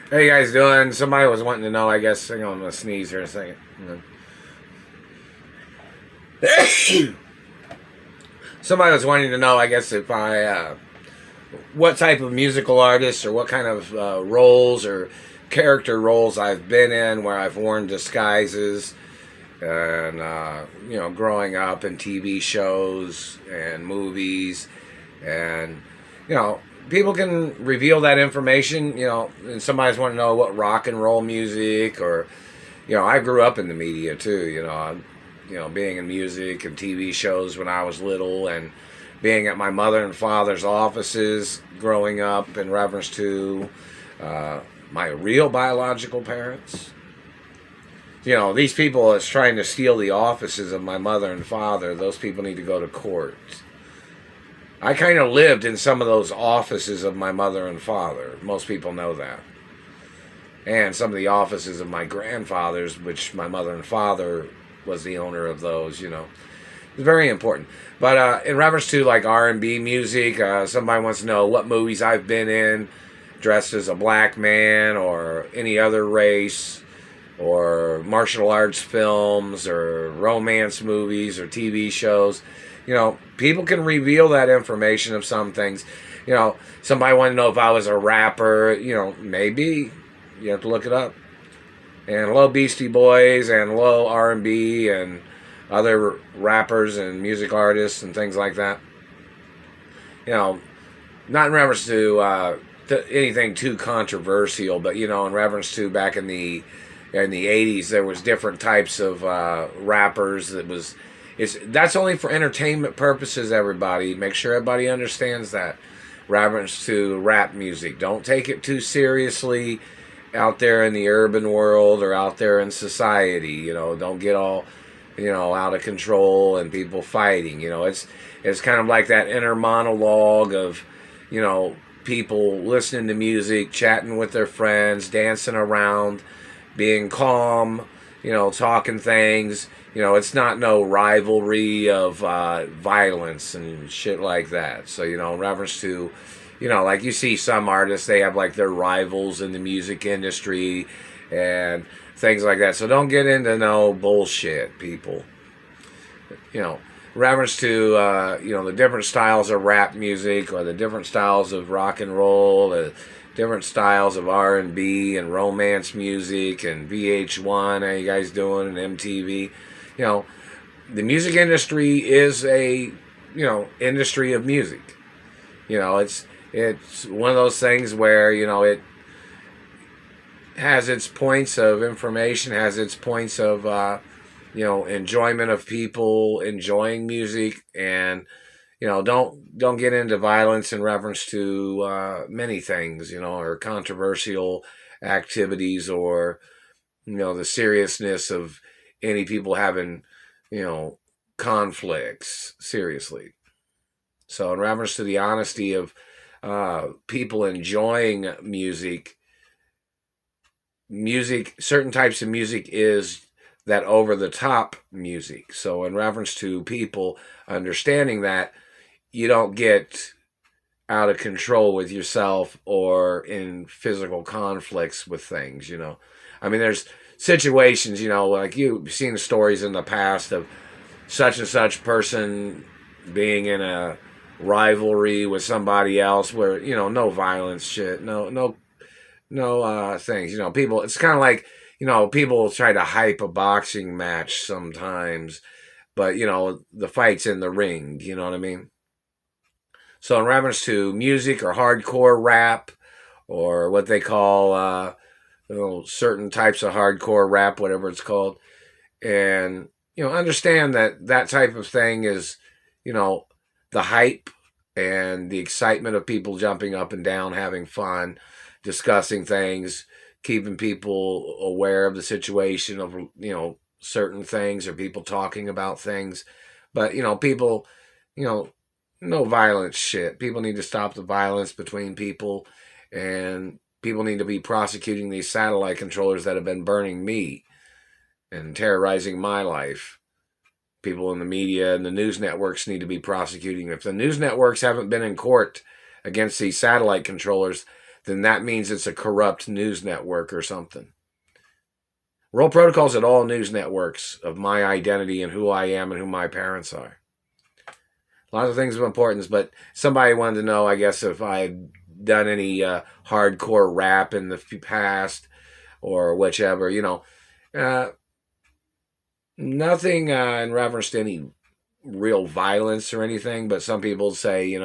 How you guys doing? Somebody was wanting to know. I guess hang on, I'm gonna sneeze here in a second. Somebody was wanting to know. I guess if I what type of musical artist or what kind of roles or character roles I've been in, where I've worn disguises, and growing up in TV shows and movies, and people can reveal that information. And somebody's want to know what rock and roll music or I grew up in the media too. Being in music and TV shows when I was little, and being at my mother and father's offices growing up in reverence to my real biological parents. These people that's trying to steal the offices of my mother and father, those people need to go to court. I kind of lived in some of those offices of my mother and father. Most people know that. And some of the offices of my grandfathers, which my mother and father was the owner of those, It's very important. But in reference to like R&B music, somebody wants to know what movies I've been in, dressed as a black man or any other race, or martial arts films or romance movies or TV shows. People can reveal that information of some things. Somebody wanted to know if I was a rapper. Maybe. You have to look it up. And hello Beastie Boys and hello R&B and other rappers and music artists and things like that. Not in reference to anything too controversial, but in reference to back in the 80s, there was different types of rappers. That's only for entertainment purposes. Everybody, make sure everybody understands that. Reference to rap music. Don't take it too seriously out there in the urban world or out there in society. Don't get all out of control and people fighting. It's kind of like that inner monologue of people listening to music, chatting with their friends, dancing around, being calm, talking things. It's not no rivalry of violence and shit like that. So, in reference to, like you see some artists, they have like their rivals in the music industry and things like that. So don't get into no bullshit, people. Reference to, the different styles of rap music or the different styles of rock and roll, the different styles of R&B and romance music and VH1, how you guys doing, and MTV. The music industry is a, industry of music. It's one of those things where, it has its points of information, has its points of, enjoyment of people enjoying music, and, don't get into violence in reference to many things, or controversial activities, or, the seriousness of any people having, conflicts, seriously. So in reference to the honesty of people enjoying music, certain types of music is that over the top music. So in reference to people understanding that, you don't get out of control with yourself or in physical conflicts with things. There's situations, like you've seen stories in the past of such and such person being in a rivalry with somebody else where, no violence shit, no things, people, it's kind of like, people try to hype a boxing match sometimes, but, the fight's in the ring, you know what I mean? So in reference to music or hardcore rap or what they call, certain types of hardcore rap, whatever it's called, and, understand that that type of thing is, the hype and the excitement of people jumping up and down, having fun, discussing things, keeping people aware of the situation of, certain things or people talking about things. But, people, no violence shit. People need to stop the violence between people, and people need to be prosecuting these satellite controllers that have been burning me and terrorizing my life. People in the media and the news networks need to be prosecuting. If the news networks haven't been in court against these satellite controllers, then that means it's a corrupt news network or something. Roll Protocol's at all news networks of my identity and who I am and who my parents are. Lots of things of importance, but somebody wanted to know, I guess, if I had done any hardcore rap in the past or whichever, nothing in reference to any real violence or anything, but some people say,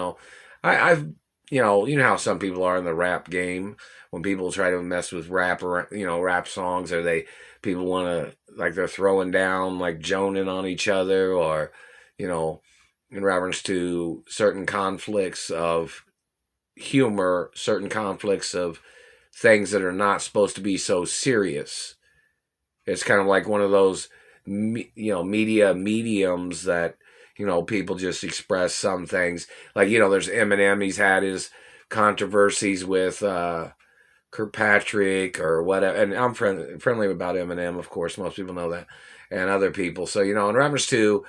I've, you know how some people are in the rap game when people try to mess with rap or, rap songs, or people want to, like, they're throwing down, like, joning on each other, or, in reference to certain conflicts of humor, certain conflicts of things that are not supposed to be so serious. It's kind of like one of those, media mediums that, people just express some things. Like, there's Eminem. He's had his controversies with Kirkpatrick or whatever. And I'm friendly about Eminem, of course. Most people know that. And other people. So, in reference to,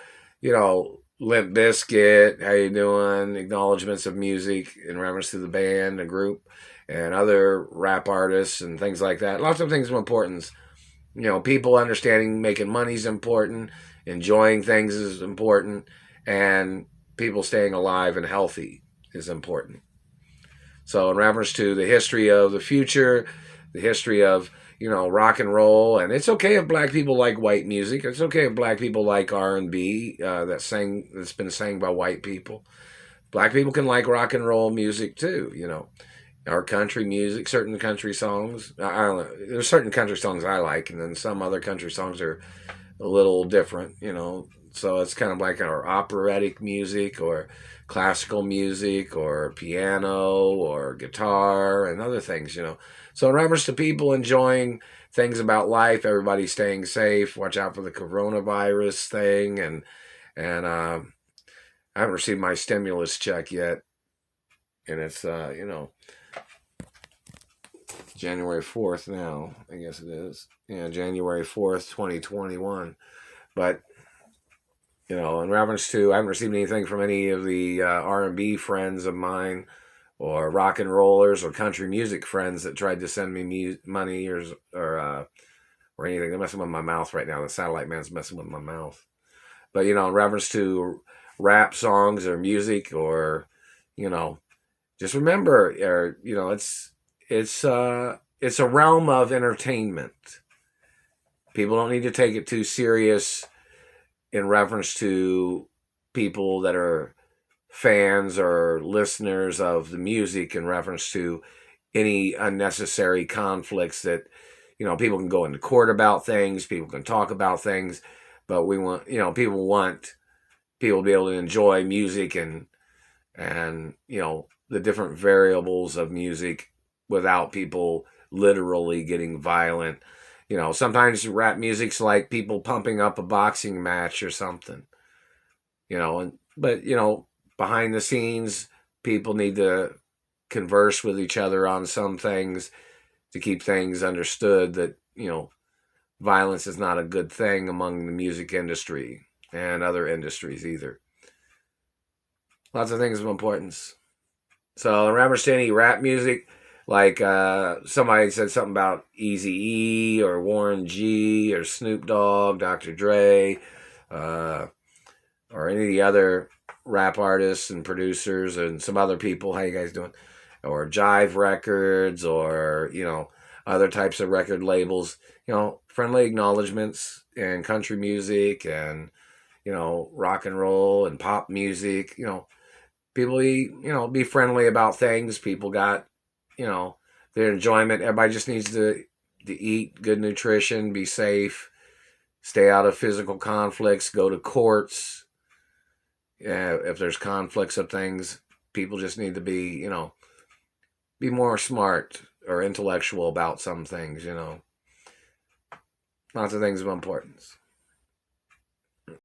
Limp Bizkit, how you doing? Acknowledgments of music in reference to the band, the group, and other rap artists and things like that. Lots of things of importance. People understanding making money is important, enjoying things is important, and people staying alive and healthy is important. So in reference to the history of the future, the history of, rock and roll, and it's okay if black people like white music. It's okay if black people like R&B that's been sang by white people. Black people can like rock and roll music too, Our country music, certain country songs. I don't know. There's certain country songs I like, and then some other country songs are a little different, So it's kind of like our operatic music or classical music or piano or guitar and other things, So in reference to people enjoying things about life, everybody staying safe, watch out for the coronavirus thing, and I haven't received my stimulus check yet, and it's January 4th now, I guess it is. Yeah, January 4th, 2021. But, in reference to, I haven't received anything from any of the R&B friends of mine or rock and rollers or country music friends that tried to send me money or anything. They're messing with my mouth right now. The satellite man's messing with my mouth. But, in reference to rap songs or music or, just remember, or, it's a realm of entertainment. People don't need to take it too serious in reference to people that are fans or listeners of the music, in reference to any unnecessary conflicts that, people can go into court about things, people can talk about things, but we want, people want people to be able to enjoy music and the different variables of music without people literally getting violent. Sometimes rap music's like people pumping up a boxing match or something. But behind the scenes, people need to converse with each other on some things to keep things understood that, violence is not a good thing among the music industry and other industries either. Lots of things of importance. So in reference to any rap music, like somebody said something about Eazy-E or Warren G or Snoop Dogg, Dr. Dre, or any of the other rap artists and producers and some other people. How you guys doing? Or Jive Records or, other types of record labels. Friendly acknowledgments in country music and, rock and roll and pop music. People be friendly about things. People got, their enjoyment. Everybody just needs to eat good nutrition, be safe, stay out of physical conflicts, go to courts. If there's conflicts of things, people just need to be, be more smart or intellectual about some things, Lots of things of importance.